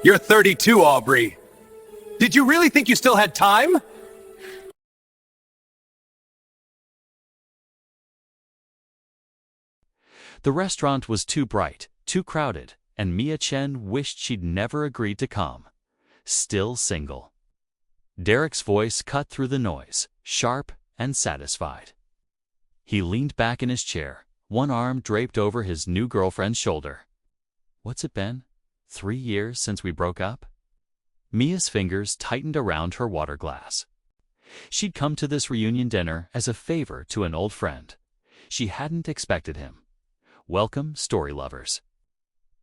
You're 32, Aubrey. Did you really think you still had time? The restaurant was too bright, too crowded, and Chen wished she'd never agreed to come. Still single. Derek's voice cut through the noise, sharp and satisfied. He leaned back in his chair, one arm draped over his new girlfriend's shoulder. What's it been? 3 years since we broke up? Mia's fingers tightened around her water glass. She'd come to this reunion dinner as a favor to an old friend. She hadn't expected him. Welcome, story lovers.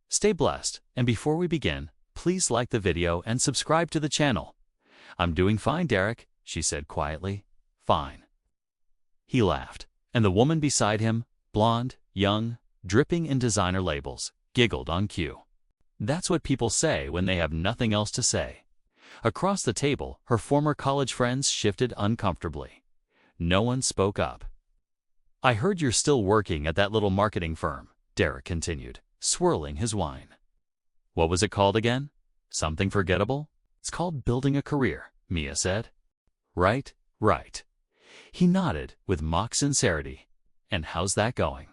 Stay blessed, and before we begin, please like the video and subscribe to the channel. I'm doing fine, Derek, she said quietly. Fine. He laughed, and the woman beside him, blonde, young, dripping in designer labels, giggled on cue. That's what people say when they have nothing else to say. Across the table, her former college friends shifted uncomfortably. No one spoke up. I heard you're still working at that little marketing firm, Derek continued, swirling his wine. What was it called again? Something forgettable? It's called building a career, Mia said. Right, right. He nodded with mock sincerity. And how's that going?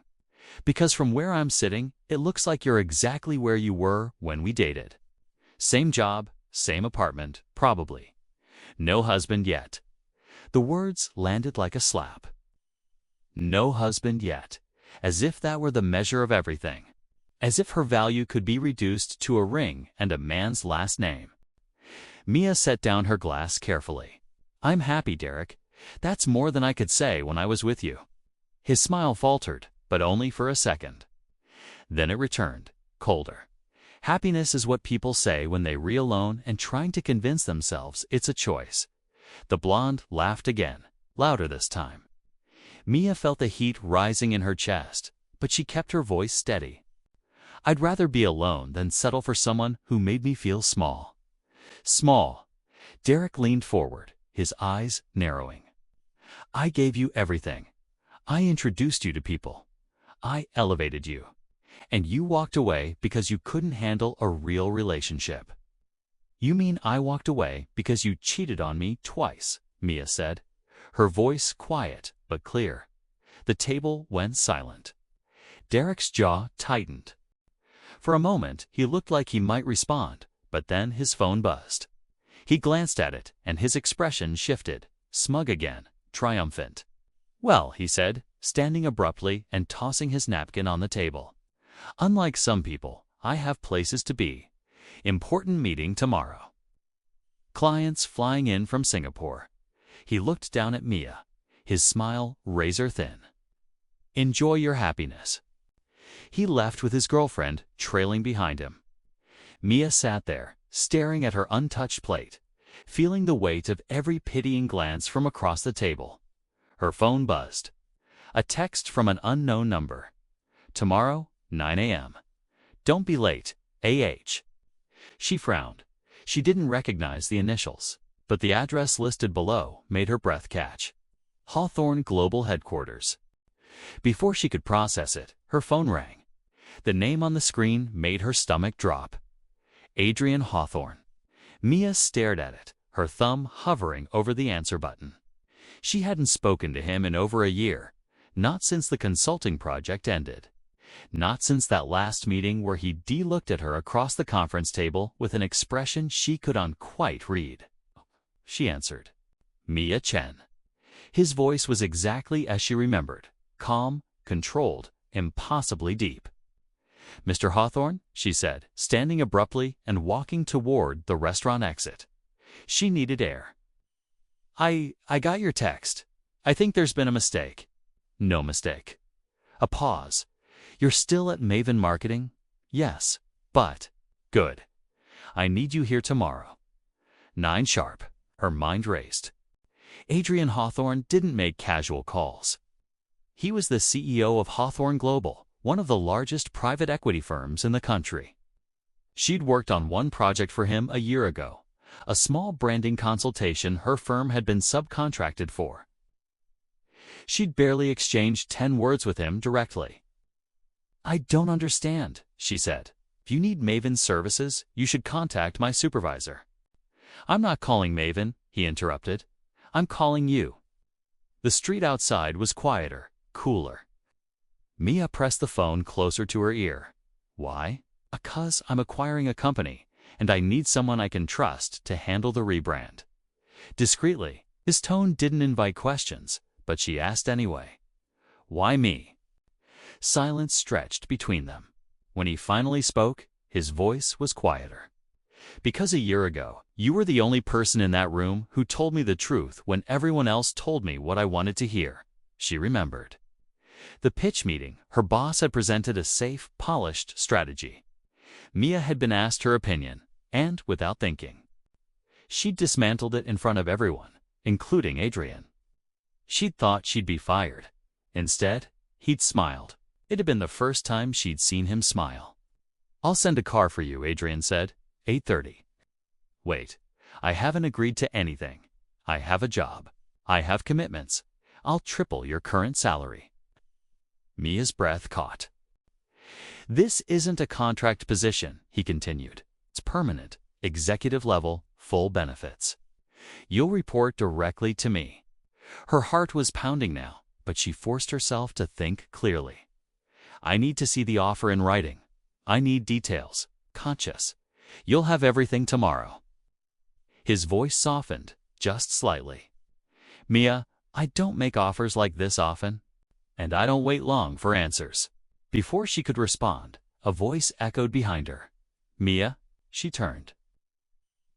Because from where I'm sitting, it looks like you're exactly where you were when we dated. Same job, same apartment, probably. No husband yet. The words landed like a slap. No husband yet, as if that were the measure of everything. As if her value could be reduced to a ring and a man's last name. Mia set down her glass carefully. I'm happy, Derek. That's more than I could say when I was with you. His smile faltered, but only for a second. Then it returned, colder. Happiness is what people say when they re alone and trying to convince themselves it's a choice. The blonde laughed again, louder this time. Mia felt the heat rising in her chest, but she kept her voice steady. I'd rather be alone than settle for someone who made me feel small. Small. Derek leaned forward, his eyes narrowing. I gave you everything. I introduced you to people. I elevated you. And you walked away because you couldn't handle a real relationship. You mean I walked away because you cheated on me twice, Mia said, her voice quiet but clear. The table went silent. Derek's jaw tightened. For a moment, he looked like he might respond, but then his phone buzzed. He glanced at it, and his expression shifted, smug again, triumphant. Well, he said, standing abruptly and tossing his napkin on the table. Unlike some people, I have places to be. Important meeting tomorrow. Clients flying in from Singapore. He looked down at Mia, his smile razor thin. Enjoy your happiness. He left with his girlfriend trailing behind him. Mia sat there, staring at her untouched plate, feeling the weight of every pitying glance from across the table. Her phone buzzed. A text from an unknown number. Tomorrow, 9 a.m. Don't be late, A.H. She frowned. She didn't recognize the initials, but the address listed below made her breath catch. Hawthorne Global Headquarters. Before she could process it, her phone rang. The name on the screen made her stomach drop. Adrian Hawthorne. Mia stared at it, her thumb hovering over the answer button. She hadn't spoken to him in over a year, not since the consulting project ended. Not since that last meeting where he looked at her across the conference table with an expression she could unquite read. She answered. Mia Chen. His voice was exactly as she remembered, calm, controlled, impossibly deep. Mr. Hawthorne, she said, standing abruptly and walking toward the restaurant exit. She needed air. I got your text. I think there's been a mistake. No mistake. A pause. You're still at Maven Marketing? Yes, but... Good. I need you here tomorrow. 9 sharp. Her mind raced. Adrian Hawthorne didn't make casual calls. He was the CEO of Hawthorne Global, one of the largest private equity firms in the country. She'd worked on one project for him a year ago, a small branding consultation her firm had been subcontracted for. She'd barely exchanged 10 words with him directly. I don't understand, she said. If you need Maven's services, you should contact my supervisor. I'm not calling Maven, he interrupted. I'm calling you. The street outside was quieter, cooler. Mia pressed the phone closer to her ear. Why? Because I'm acquiring a company, and I need someone I can trust to handle the rebrand. Discreetly, his tone didn't invite questions, but she asked anyway. Why me? Silence stretched between them. When he finally spoke, his voice was quieter. Because a year ago, you were the only person in that room who told me the truth when everyone else told me what I wanted to hear, she remembered. The pitch meeting, her boss had presented a safe, polished strategy. Mia had been asked her opinion, and without thinking. She'd dismantled it in front of everyone, including Adrian. She'd thought she'd be fired. Instead, he'd smiled. It had been the first time she'd seen him smile. I'll send a car for you, Adrian said. 8:30. Wait, I haven't agreed to anything. I have a job. I have commitments. I'll triple your current salary. Mia's breath caught. This isn't a contract position, he continued. It's permanent, executive level, full benefits. You'll report directly to me. Her heart was pounding now, but she forced herself to think clearly. I need to see the offer in writing. I need details. Conscious. You'll have everything tomorrow. His voice softened, just slightly. Mia, I don't make offers like this often, and I don't wait long for answers. Before she could respond, a voice echoed behind her. Mia, she turned.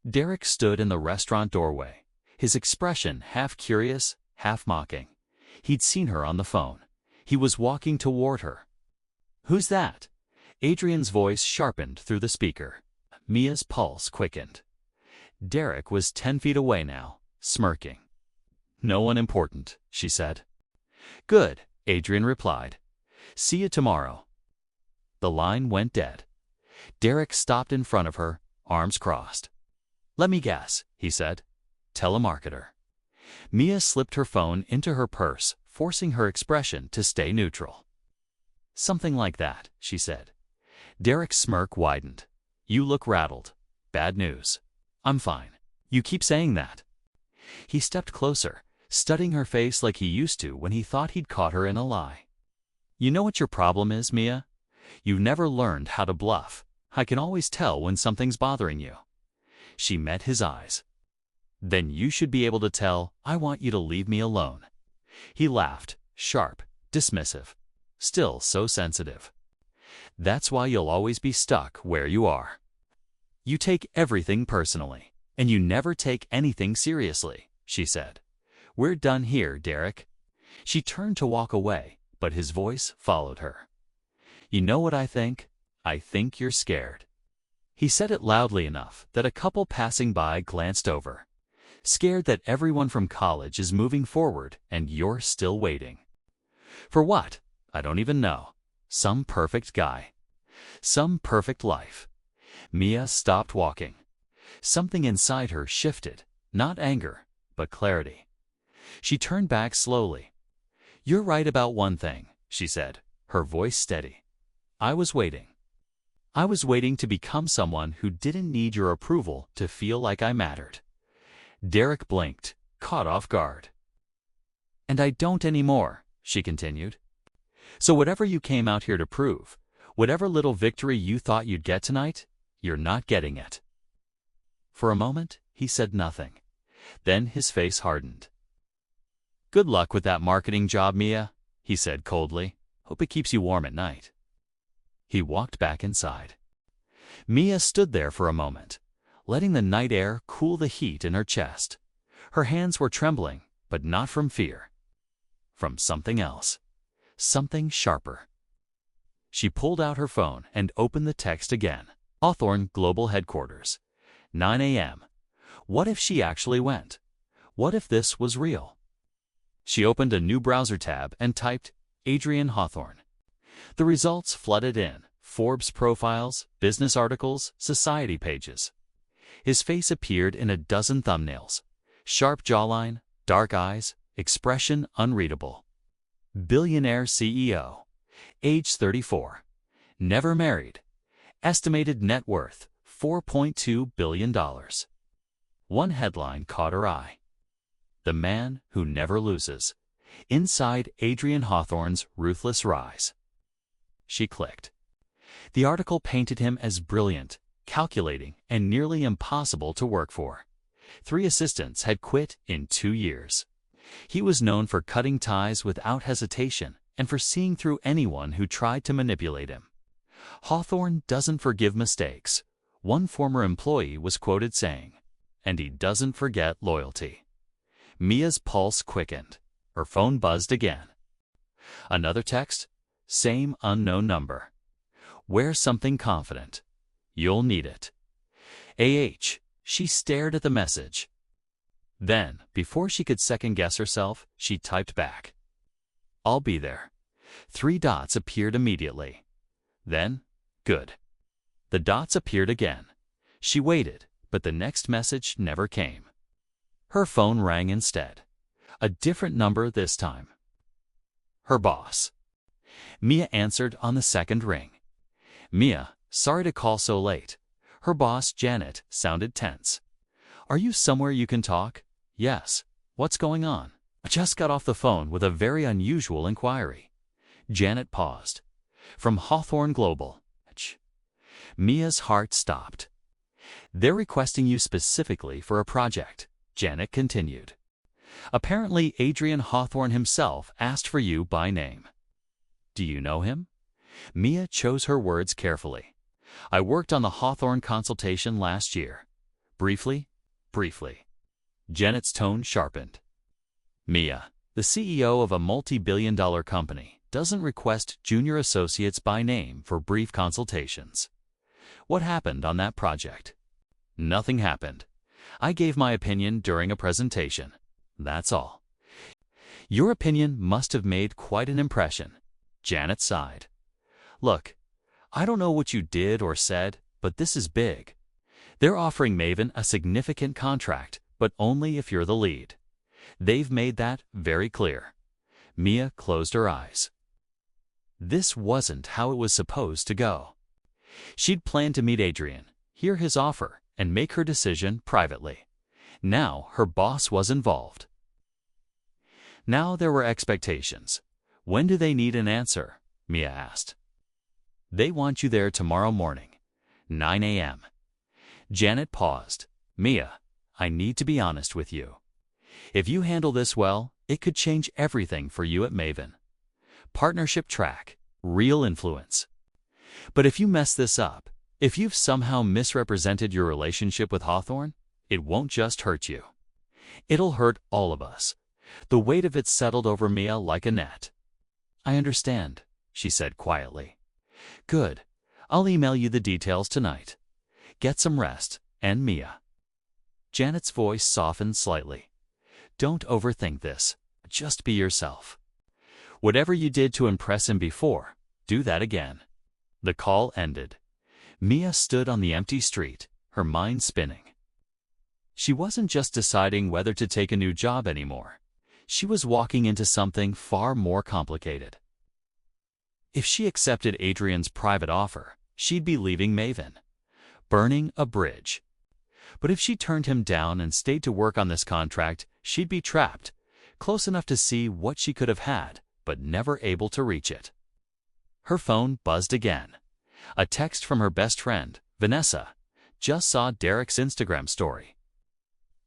Derek stood in the restaurant doorway, his expression half curious, half mocking. He'd seen her on the phone. He was walking toward her. Who's that? Adrian's voice sharpened through the speaker. Mia's pulse quickened. Derek was 10 feet away now, smirking. No one important, she said. Good, Adrian replied. See you tomorrow. The line went dead. Derek stopped in front of her, arms crossed. Let me guess, he said. Telemarketer. Mia slipped her phone into her purse, forcing her expression to stay neutral. Something like that, she said. Derek's smirk widened. You look rattled. Bad news. I'm fine. You keep saying that. He stepped closer, studying her face like he used to when he thought he'd caught her in a lie. You know what your problem is, Mia? You've never learned how to bluff. I can always tell when something's bothering you. She met his eyes. Then you should be able to tell I want you to leave me alone. He laughed, sharp, dismissive, still so sensitive. That's why you'll always be stuck where you are. You take everything personally, and you never take anything seriously, she said. We're done here, Derek. She turned to walk away, but his voice followed her. You know what I think? I think you're scared. He said it loudly enough that a couple passing by glanced over. Scared that everyone from college is moving forward and you're still waiting. For what? I don't even know. Some perfect guy. Some perfect life. Mia stopped walking. Something inside her shifted, not anger, but clarity. She turned back slowly. You're right about one thing, she said, her voice steady. I was waiting. I was waiting to become someone who didn't need your approval to feel like I mattered. Derek blinked, caught off guard. And I don't anymore, she continued. So whatever you came out here to prove, whatever little victory you thought you'd get tonight, you're not getting it. For a moment, he said nothing. Then his face hardened. Good luck with that marketing job, Mia, he said coldly. Hope it keeps you warm at night. He walked back inside. Mia stood there for a moment, letting the night air cool the heat in her chest. Her hands were trembling, but not from fear. From something else. Something sharper. She pulled out her phone and opened the text again. Hawthorne Global Headquarters. 9 a.m. What if she actually went? What if this was real? She opened a new browser tab and typed Adrian Hawthorne. The results flooded in. Forbes profiles, business articles, society pages. His face appeared in a dozen thumbnails. Sharp jawline, dark eyes, expression unreadable. Billionaire CEO. Age 34. Never married. Estimated net worth, $4.2 billion. One headline caught her eye. The man who never loses. Inside Adrian Hawthorne's ruthless rise. She clicked. The article painted him as brilliant, calculating, and nearly impossible to work for. 3 assistants had quit in 2 years. He was known for cutting ties without hesitation and for seeing through anyone who tried to manipulate him. Hawthorne doesn't forgive mistakes, one former employee was quoted saying, and he doesn't forget loyalty. Mia's pulse quickened. Her phone buzzed again. Another text, same unknown number. Wear something confident. You'll need it. She stared at the message. Then, before she could second-guess herself, she typed back. I'll be there. 3 dots appeared immediately. Then, good. The dots appeared again. She waited, but the next message never came. Her phone rang instead. A different number this time. Her boss. Mia answered on the second ring. Mia, sorry to call so late. Her boss, Janet, sounded tense. Are you somewhere you can talk? Yes. What's going on? I just got off the phone with a very unusual inquiry. Janet paused. From Hawthorne Global. Mia's heart stopped. They're requesting you specifically for a project, Janet continued. Apparently, Adrian Hawthorne himself asked for you by name. Do you know him? Mia chose her words carefully. I worked on the Hawthorne consultation last year. Briefly. Janet's tone sharpened. Mia, the CEO of a multi-billion-dollar company, doesn't request junior associates by name for brief consultations. What happened on that project? Nothing happened. I gave my opinion during a presentation. That's all. Your opinion must have made quite an impression. Janet sighed. Look, I don't know what you did or said, but this is big. They're offering Maven a significant contract, but only if you're the lead. They've made that very clear. Mia closed her eyes. This wasn't how it was supposed to go. She'd planned to meet Adrian, hear his offer, and make her decision privately. Now her boss was involved. Now there were expectations. When do they need an answer? Mia asked. They want you there tomorrow morning, 9 a.m. Janet paused. Mia, I need to be honest with you. If you handle this well, it could change everything for you at Maven. Partnership track, real influence. But if you mess this up, if you've somehow misrepresented your relationship with Hawthorne, it won't just hurt you. It'll hurt all of us. The weight of it settled over Mia like a net. I understand, she said quietly. Good. I'll email you the details tonight. Get some rest, and Mia. Janet's voice softened slightly. Don't overthink this. Just be yourself. Whatever you did to impress him before, do that again. The call ended. Mia stood on the empty street, her mind spinning. She wasn't just deciding whether to take a new job anymore. She was walking into something far more complicated. If she accepted Adrian's private offer, she'd be leaving Maven, burning a bridge. But if she turned him down and stayed to work on this contract, she'd be trapped, close enough to see what she could have had, but never able to reach it. Her phone buzzed again. A text from her best friend, Vanessa. Just saw Derek's Instagram story.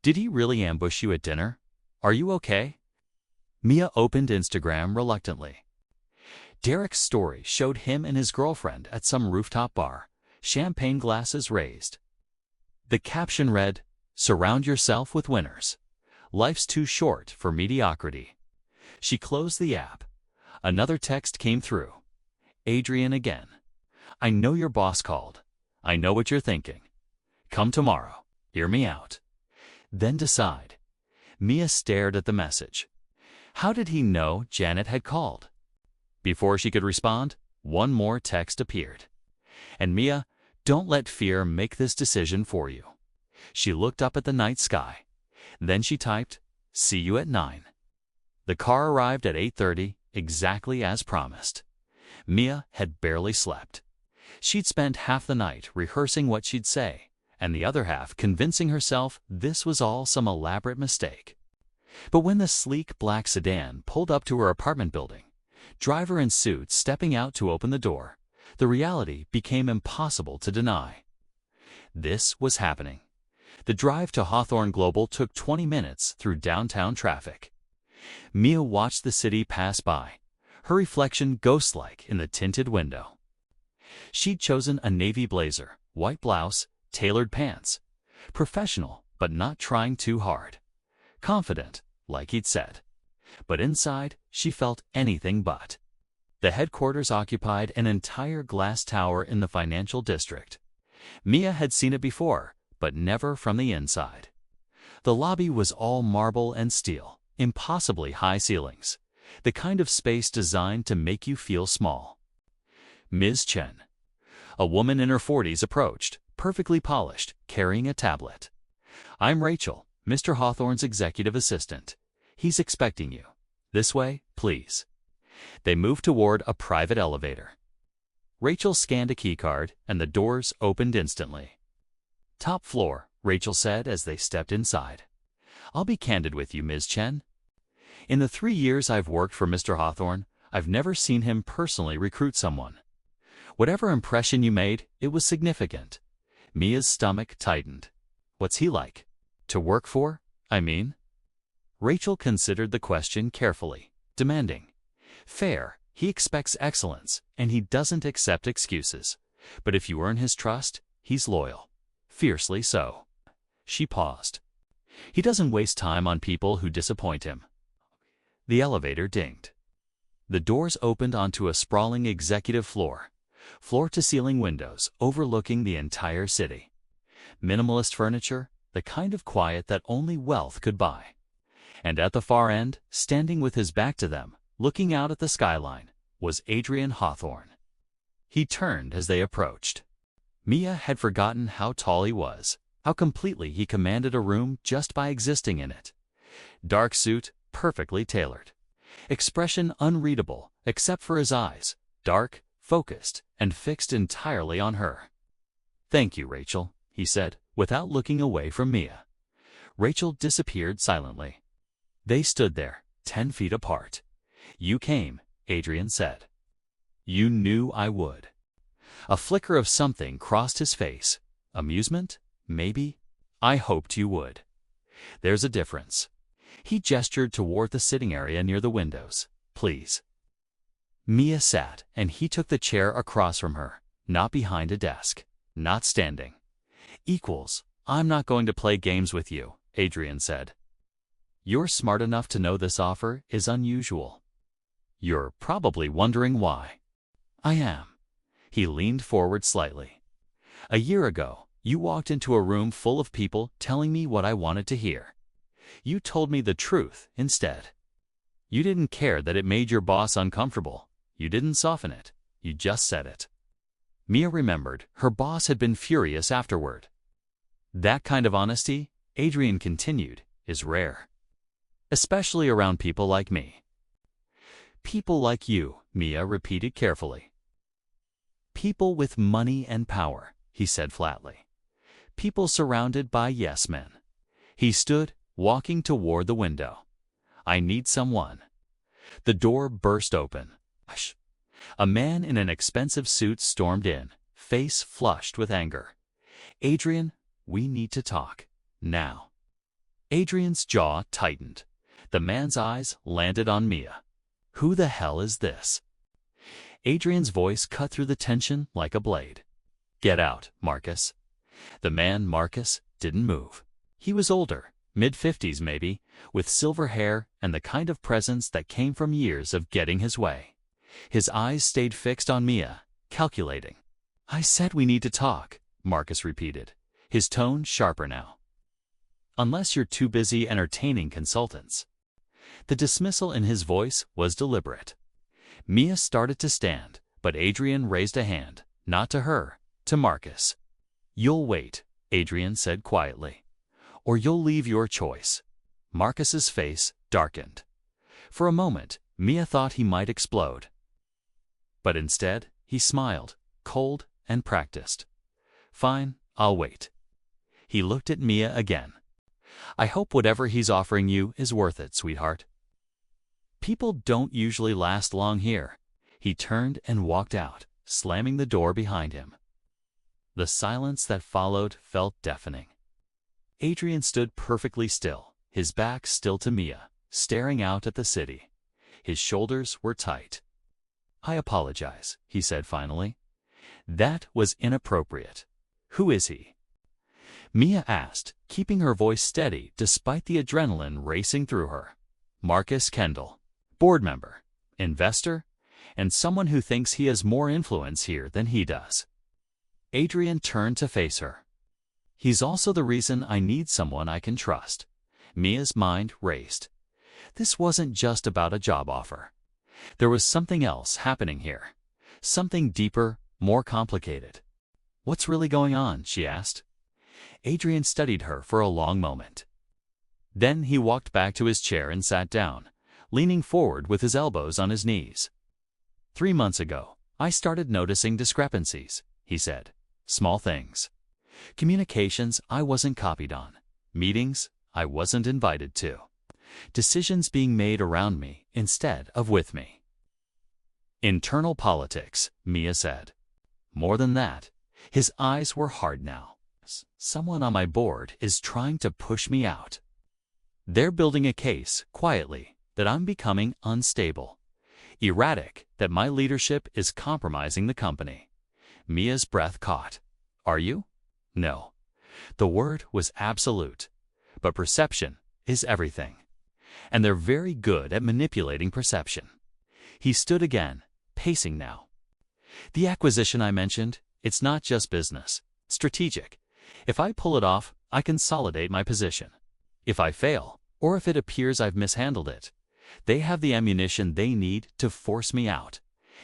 Did he really ambush you at dinner? Are you okay? Mia opened Instagram reluctantly. Derek's story showed him and his girlfriend at some rooftop bar, champagne glasses raised. The caption read, "Surround yourself with winners. Life's too short for mediocrity." She closed the app. Another text came through. Adrian again. I know your boss called. I know what you're thinking. Come tomorrow. Hear me out. Then decide. Mia stared at the message. How did he know Janet had called? Before she could respond, one more text appeared. And Mia, don't let fear make this decision for you. She looked up at the night sky. Then she typed, see you at 9. The car arrived at 8:30, exactly as promised. Mia had barely slept. She'd spent half the night rehearsing what she'd say, and the other half convincing herself this was all some elaborate mistake. But when the sleek black sedan pulled up to her apartment building, driver in suit stepping out to open the door, the reality became impossible to deny. This was happening. The drive to Hawthorne Global took 20 minutes through downtown traffic. Mia watched the city pass by, her reflection ghost-like in the tinted window. She'd chosen a navy blazer, white blouse, tailored pants. Professional, but not trying too hard. Confident, like he'd said. But inside, she felt anything but. The headquarters occupied an entire glass tower in the financial district. Mia had seen it before, but never from the inside. The lobby was all marble and steel, impossibly high ceilings, the kind of space designed to make you feel small. Ms. Chen, a woman in her 40s, approached, perfectly polished, carrying a tablet. "I'm Rachel, Mr. Hawthorne's executive assistant. He's expecting you. This way, please." They moved toward a private elevator. Rachel scanned a keycard, and the doors opened instantly. "Top floor," Rachel said as they stepped inside. "I'll be candid with you, Ms. Chen. In the 3 years I've worked for Mr. Hawthorne, I've never seen him personally recruit someone. Whatever impression you made, it was significant." Mia's stomach tightened. "What's he like? To work for, I mean?" Rachel considered the question carefully, demanding. "Fair, he expects excellence, and he doesn't accept excuses. But if you earn his trust, he's loyal. Fiercely so." She paused. "He doesn't waste time on people who disappoint him." The elevator dinged. The doors opened onto a sprawling executive floor, floor-to-ceiling windows overlooking the entire city. Minimalist furniture, the kind of quiet that only wealth could buy. And at the far end, standing with his back to them, looking out at the skyline, was Adrian Hawthorne. He turned as they approached. Mia had forgotten how tall he was, how completely he commanded a room just by existing in it. Dark suit, perfectly tailored. Expression unreadable, except for his eyes, dark, focused, and fixed entirely on her. "Thank you, Rachel," he said, without looking away from Mia. Rachel disappeared silently. They stood there, 10 feet apart. "You came," Adrian said. "You knew I would." A flicker of something crossed his face. Amusement? Maybe? "I hoped you would. There's a difference." He gestured toward the sitting area near the windows. "Please." Mia sat, and he took the chair across from her, not behind a desk, not standing. "Equals. I'm not going to play games with you," Adrian said. "You're smart enough to know this offer is unusual. You're probably wondering why." "I am." He leaned forward slightly. "A year ago, you walked into a room full of people telling me what I wanted to hear. You told me the truth instead. You didn't care that it made your boss uncomfortable. You didn't soften it. You just said it." Mia remembered her boss had been furious afterward. "That kind of honesty," Adrian continued, "is rare. Especially around people like me." "People like you," Mia repeated carefully. "People with money and power," he said flatly. "People surrounded by yes-men." He stood, walking toward the window. "I need someone." The door burst open. Hush. A man in an expensive suit stormed in, face flushed with anger. "Adrian, we need to talk. Now." Adrian's jaw tightened. The man's eyes landed on Mia. "Who the hell is this?" Adrian's voice cut through the tension like a blade. "Get out, Marcus." The man, Marcus, didn't move. He was older, mid-50s maybe, with silver hair and the kind of presence that came from years of getting his way. His eyes stayed fixed on Mia, calculating. "I said we need to talk," Marcus repeated, his tone sharper now. "Unless you're too busy entertaining consultants." The dismissal in his voice was deliberate. Mia started to stand, but Adrian raised a hand, not to her, to Marcus. "You'll wait," Adrian said quietly. "Or you'll leave your choice." Marcus's face darkened. For a moment, Mia thought he might explode. But instead, he smiled, cold, and practiced. Fine, I'll wait. He looked at Mia again. I hope whatever he's offering you is worth it, sweetheart. People don't usually last long here. He turned and walked out, slamming the door behind him. The silence that followed felt deafening. Adrian stood perfectly still, his back still to Mia, staring out at the city. His shoulders were tight. I apologize, he said finally. That was inappropriate. Who is he? Mia asked, keeping her voice steady despite the adrenaline racing through her. Marcus Kendall, board member, investor, and someone who thinks he has more influence here than he does. Adrian turned to face her. He's also the reason I need someone I can trust. Mia's mind raced. This wasn't just about a job offer. There was something else happening here. Something deeper, more complicated. What's really going on? She asked. Adrian studied her for a long moment. Then he walked back to his chair and sat down, leaning forward with his elbows on his knees. 3 months ago, I started noticing discrepancies, he said. Small things. Communications I wasn't copied on. Meetings I wasn't invited to. Decisions being made around me instead of with me. Internal politics, Mia said. More than that, his eyes were hard now. Someone on my board is trying to push me out. They're building a case, quietly, that I'm becoming unstable. Erratic, that my leadership is compromising the company. Mia's breath caught. Are you? No. The word was absolute. But perception is everything. And they're very good at manipulating perception. He stood again, pacing now. The acquisition I mentioned, it's not just business. Strategic. If I pull it off, I consolidate my position. If I fail, or if it appears I've mishandled it, they have the ammunition they need to force me out.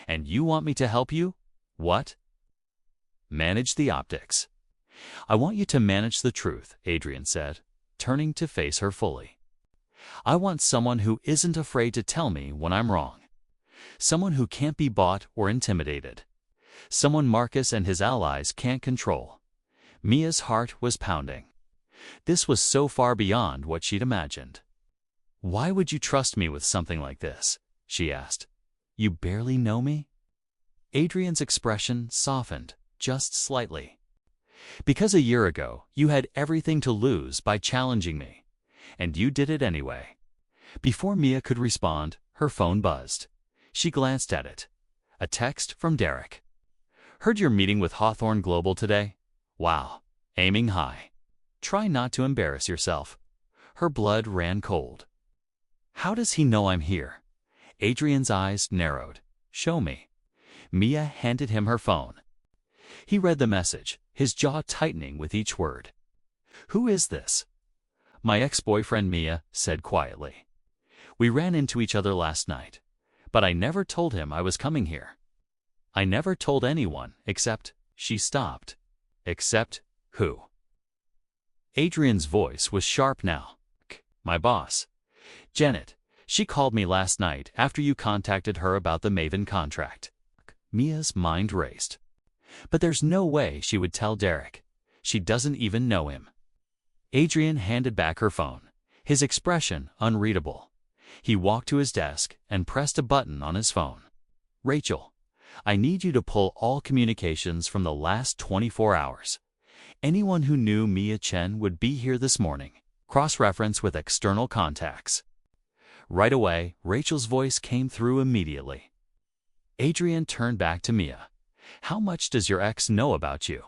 And you want me to help you? What? Manage the optics. I want you to manage the truth, Adrian said, turning to face her fully. I want someone who isn't afraid to tell me when I'm wrong. Someone who can't be bought or intimidated. Someone Marcus and his allies can't control. Mia's heart was pounding. This was so far beyond what she'd imagined. Why would you trust me with something like this? She asked. You barely know me? Adrian's expression softened, just slightly. Because a year ago, you had everything to lose by challenging me. And you did it anyway. Before Mia could respond, her phone buzzed. She glanced at it. A text from Derek. Heard you're meeting with Hawthorne Global today? Wow, aiming high. Try not to embarrass yourself. Her blood ran cold. How does he know I'm here? Adrian's eyes narrowed. Show me. Mia handed him her phone. He read the message, his jaw tightening with each word. Who is this? My ex-boyfriend, Mia said quietly. We ran into each other last night, but I never told him I was coming here. I never told anyone except, she stopped. Except who? Adrian's voice was sharp now. My boss. Janet. She called me last night after you contacted her about the Maven contract. Mia's mind raced. But there's no way she would tell Derek. She doesn't even know him. Adrian handed back her phone, his expression unreadable. He walked to his desk and pressed a button on his phone. Rachel, I need you to pull all communications from the last 24 hours. Anyone who knew Mia Chen would be here this morning. Cross-reference with external contacts. Right away, Rachel's voice came through immediately. Adrian turned back to Mia. How much does your ex know about you?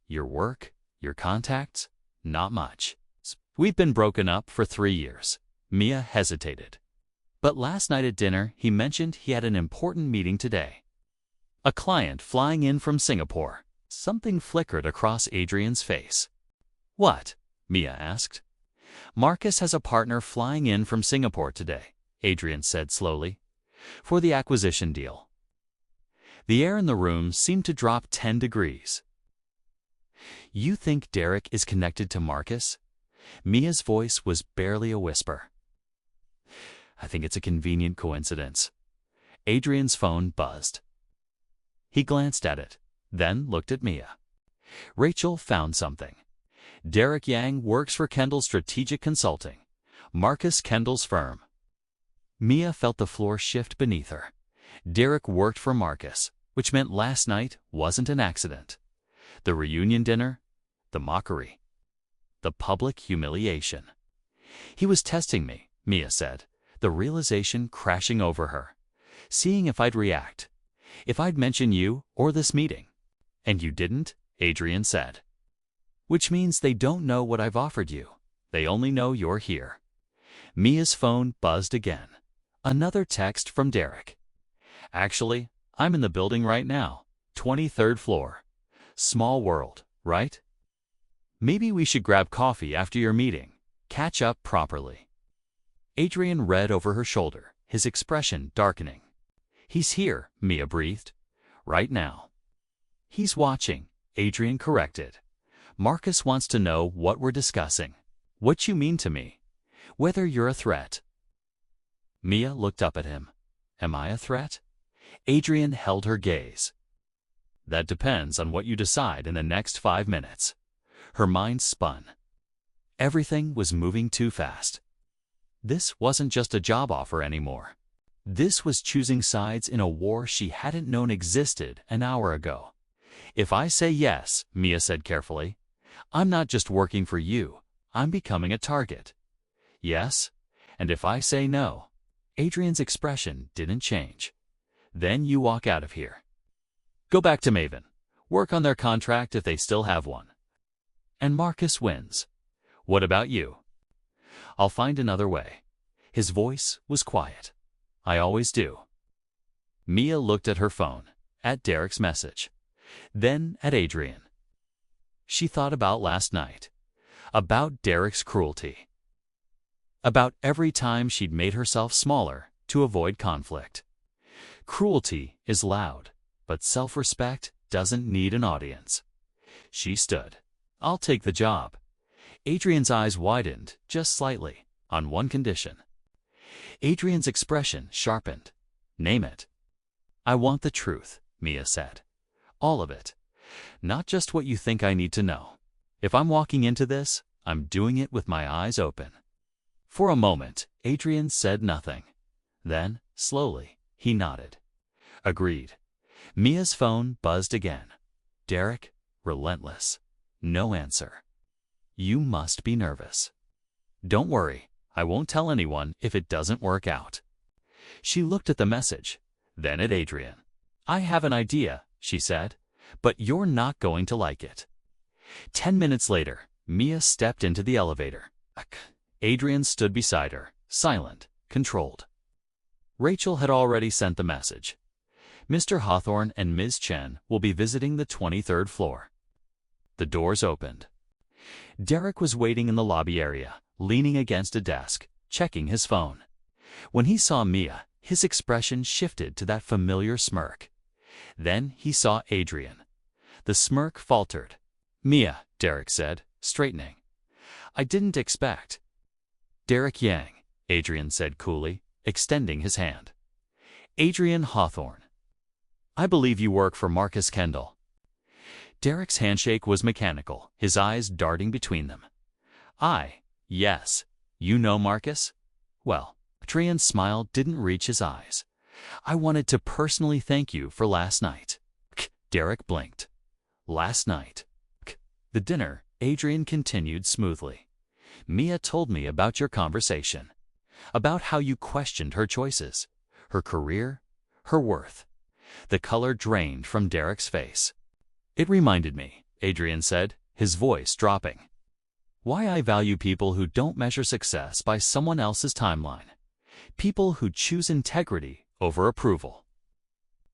Your work? Your contacts? Not much. We've been broken up for 3 years. Mia hesitated. But last night at dinner, he mentioned he had an important meeting today. A client flying in from Singapore. Something flickered across Adrian's face. What? Mia asked. Marcus has a partner flying in from Singapore today, Adrian said slowly, for the acquisition deal. The air in the room seemed to drop 10 degrees. You think Derek is connected to Marcus? Mia's voice was barely a whisper. I think it's a convenient coincidence. Adrian's phone buzzed. He glanced at it, then looked at Mia. Rachel found something. Derek Yang works for Kendall Strategic Consulting, Marcus Kendall's firm. Mia felt the floor shift beneath her. Derek worked for Marcus, which meant last night wasn't an accident. The reunion dinner, the mockery, the public humiliation. He was testing me, Mia said, the realization crashing over her, seeing if I'd react, if I'd mention you or this meeting. And you didn't, Adrian said. Which means they don't know what I've offered you. They only know you're here. Mia's phone buzzed again. Another text from Derek. Actually, I'm in the building right now, 23rd floor. Small world, right? Maybe we should grab coffee after your meeting. Catch up properly. Adrian read over her shoulder, his expression darkening. He's here, Mia breathed. Right now. He's watching, Adrian corrected. Marcus wants to know what we're discussing. What you mean to me. Whether you're a threat. Mia looked up at him. Am I a threat? Adrian held her gaze. That depends on what you decide in the next 5 minutes. Her mind spun. Everything was moving too fast. This wasn't just a job offer anymore. This was choosing sides in a war she hadn't known existed an hour ago. If I say yes, Mia said carefully, I'm not just working for you, I'm becoming a target. Yes? And if I say no? Adrian's expression didn't change. Then you walk out of here. Go back to Maven. Work on their contract if they still have one. And Marcus wins. What about you? I'll find another way. His voice was quiet. I always do. Mia looked at her phone, at Derek's message, then at Adrian. She thought about last night, about Derek's cruelty, about every time she'd made herself smaller to avoid conflict. Cruelty is loud, but self-respect doesn't need an audience. She stood. I'll take the job. Adrian's eyes widened just slightly, on one condition. Adrian's expression sharpened. Name it. I want the truth, Mia said. All of it. Not just what you think I need to know. If I'm walking into this, I'm doing it with my eyes open. For a moment, Adrian said nothing. Then, slowly, he nodded. Agreed. Mia's phone buzzed again. Derek, relentless. No answer. You must be nervous. Don't worry, I won't tell anyone if it doesn't work out. She looked at the message, then at Adrian. I have an idea, she said, but you're not going to like it. 10 minutes later, Mia stepped into the elevator. Adrian stood beside her, silent, controlled. Rachel had already sent the message. Mr. Hawthorne and Ms. Chen will be visiting the 23rd floor. The doors opened. Derek was waiting in the lobby area, leaning against a desk, checking his phone. When he saw Mia, his expression shifted to that familiar smirk. Then he saw Adrian. The smirk faltered. Mia, Derek said, straightening. I didn't expect. Derek Yang, Adrian said coolly, extending his hand. Adrian Hawthorne. I believe you work for Marcus Kendall. Derek's handshake was mechanical, his eyes darting between them. Yes. You know Marcus? Well, Adrian's smile didn't reach his eyes. I wanted to personally thank you for last night. Derek blinked. Last night. The dinner, Adrian continued smoothly. Mia told me about your conversation, about how you questioned her choices, her career, her worth. The color drained from Derek's face. It reminded me, Adrian said, his voice dropping, why I value people who don't measure success by someone else's timeline. People who choose integrity over approval.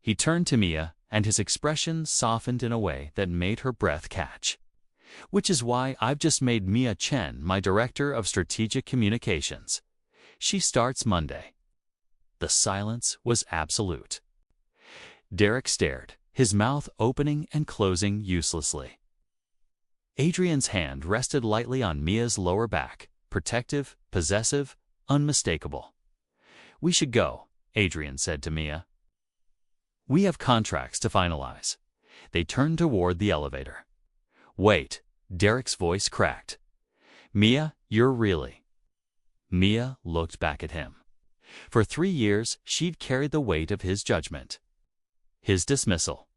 He turned to Mia, and his expression softened in a way that made her breath catch. Which is why I've just made Mia Chen my Director of Strategic Communications. She starts Monday. The silence was absolute. Derek stared, his mouth opening and closing uselessly. Adrian's hand rested lightly on Mia's lower back, protective, possessive, unmistakable. We should go, Adrian said to Mia. We have contracts to finalize. They turned toward the elevator. "Wait," Derek's voice cracked. "Mia, you're really—" Mia looked back at him. For 3 years, she'd carried the weight of his judgment. His dismissal.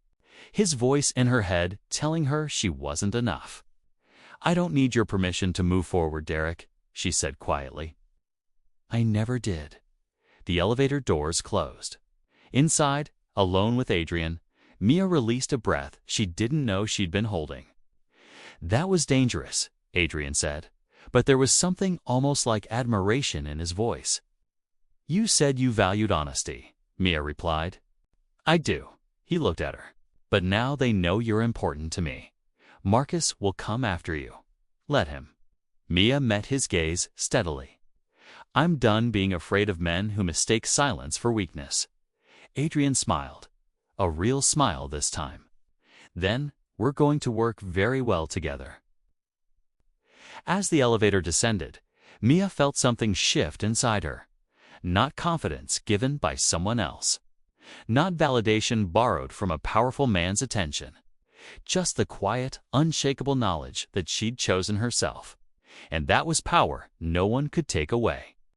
His voice in her head telling her she wasn't enough. "I don't need your permission to move forward, Derek," she said quietly. "I never did." The elevator doors closed. Inside, alone with Adrian, Mia released a breath she didn't know she'd been holding. "That was dangerous," Adrian said, but there was something almost like admiration in his voice. "You said you valued honesty," Mia replied. "I do." He looked at her. "But now they know you're important to me. Marcus will come after you. Let him." Mia met his gaze steadily. "I'm done being afraid of men who mistake silence for weakness." Adrian smiled. A real smile this time. "Then, we're going to work very well together." As the elevator descended, Mia felt something shift inside her. Not confidence given by someone else. Not validation borrowed from a powerful man's attention. Just the quiet, unshakable knowledge that she'd chosen herself. And that was power no one could take away.